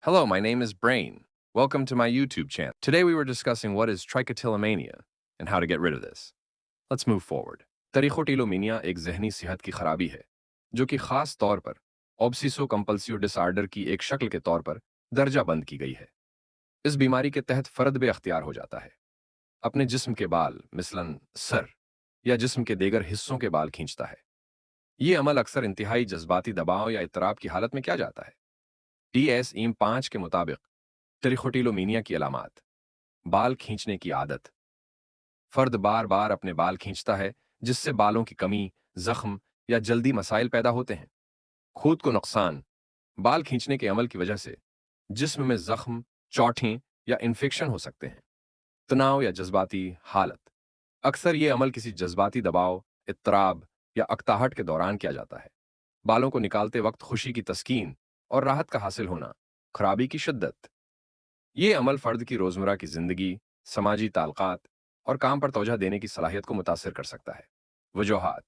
Hello, my name is Brain. Welcome to my YouTube channel. Today we were discussing what is trichotillomania and how to get rid of this. Let's move forward. Trichotillomania एक जहनी सेहत की खराबी है जो कि खास तौर पर ऑब्सेसिव कंपल्सिव डिसऑर्डर की एक शक्ल के तौर पर दर्जा बंद की गई है। इस बीमारी के तहत फर्द बेअख्तियार हो जाता है, अपने जिस्म के बाल मिसलन सर या जिस्म के दीगर हिस्सों के बाल खींचता है। ये अमल अक्सर इंतहाई जज्बाती दबाव या इत्तराब की हालत में किया जाता है। DSM-5 के मुताबिक त्रिखोटिलोमीनिया की अलामात: बाल खींचने की आदत। फर्द बार बार अपने बाल खींचता है जिससे बालों की कमी, जख्म या जल्दी मसाइल पैदा होते हैं। खुद को नुकसान: बाल खींचने के अमल की वजह से जिस्म में जख्म, चोटें या इन्फेक्शन हो सकते हैं। तनाव या जज्बाती हालत: अक्सर ये अमल किसी जज्बाती दबाव, इत्तराब या अक्ताहट के दौरान किया जाता है। बालों को निकालते वक्त खुशी की तस्कीन और राहत का हासिल होना। खराबी की शिद्दत: ये अमल फर्द की रोजमर्रा की जिंदगी, समाजी ताल्लुकात और काम पर तवज्जो देने की सलाहियत को मुतासिर कर सकता है। वजूहात: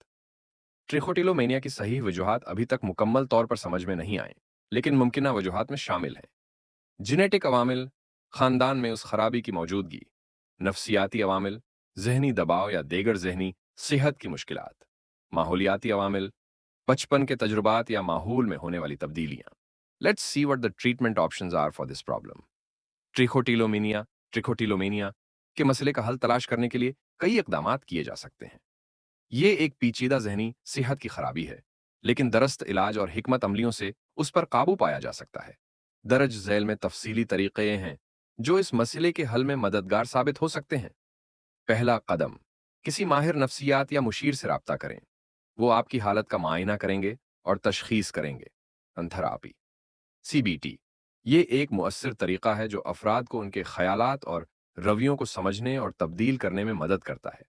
ट्रिखोटिलोमेनिया की सही वजूहात अभी तक मुकम्मल तौर पर समझ में नहीं आए, लेकिन मुमकिना वजूहात में शामिल हैं: जेनेटिक अवामिल, खानदान में उस खराबी की मौजूदगी; नफ्सियाती अवामिल, जहनी दबाव या दीगर जहनी सेहत की मुश्किलात; माहौलियाती अवामिल, बचपन के तजुर्बात या माहौल में होने वाली तब्दीलियां। Let's see what the treatment options are for this problem. Trichotillomania के मसले का हल तलाश करने के लिए कई इकदामात किए जा सकते हैं। ये एक पेचीदा जहनी सेहत की खराबी है, लेकिन दरस्त इलाज और हिकमत अमलियों से उस पर काबू पाया जा सकता है। दरज झैल में तफसीली तरीके हैं जो इस मसले के हल में मददगार साबित हो सकते हैं। पहला कदम: किसी माहिर नफ्सियात या मुशीर से राब्ता करें। वो आपकी हालत का मुआयना करेंगे और तशखीस करेंगे। थेरापी, CBT, ये एक मुअस्सिर तरीका है जो अफराद को उनके ख्यालात और रवैयों को समझने और तब्दील करने में मदद करता है।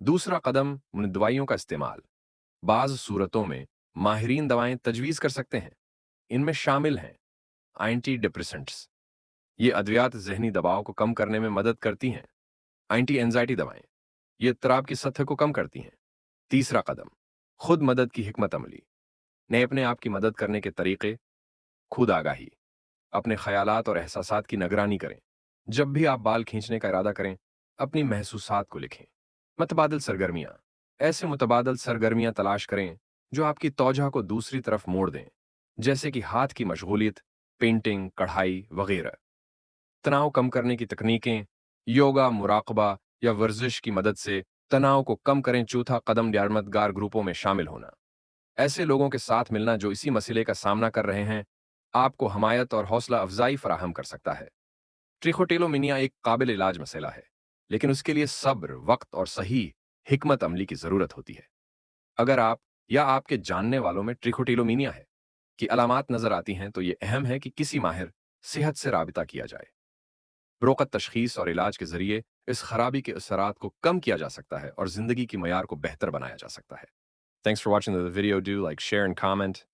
दूसरा कदम: उन दवाइयों का इस्तेमाल। बाज़ सूरतों में माहिरीन दवाएं तजवीज़ कर सकते हैं। इनमें शामिल हैं एंटी डिप्रेसेंट्स, ये अद्वियात जहनी दबाव को कम करने में मदद करती हैं। एंटी एंजाइटी दवाएं, ये इत्तराब की सतह को कम करती हैं। तीसरा कदम: खुद मदद की हिकमत अमली। नए अपने आप की मदद करने के तरीके: खुद आगाही, अपने ख्यालात और एहसासात की निगरानी करें। जब भी आप बाल खींचने का इरादा करें, अपनी महसूसात को लिखें। मुतबादिल सरगर्मियां: ऐसे मुतबादिल सरगर्मियां तलाश करें जो आपकी तौजह को दूसरी तरफ मोड़ दें, जैसे कि हाथ की मशगूलियत, पेंटिंग, कढ़ाई वगैरह। तनाव कम करने की तकनीकें: योगा, मुराकबा या वर्जिश की मदद से तनाव को कम करें। चौथा कदम: यारमदगार ग्रुपों में शामिल होना। ऐसे लोगों के साथ मिलना जो इसी मसले का सामना कर रहे हैं, आपको हमायत और हौसला अफजाई फराहम कर सकता है। ट्रिखोटिलोमिनिया एक काबिल इलाज मसला है, लेकिन उसके लिए सब्र, वक्त और सही हिकमत अमली की जरूरत होती है। अगर आप या आपके जानने वालों में ट्रिखोटिलोमिनिया है की अलामात नजर आती हैं, तो ये अहम है कि किसी माहिर सेहत से राबिता किया जाए। रोकत तशखीस और इलाज के जरिए इस खराबी के असरात को कम किया जा सकता है और जिंदगी की मयार को बेहतर बनाया जा सकता है। Thanks for watching the video. Do like, share, and comment.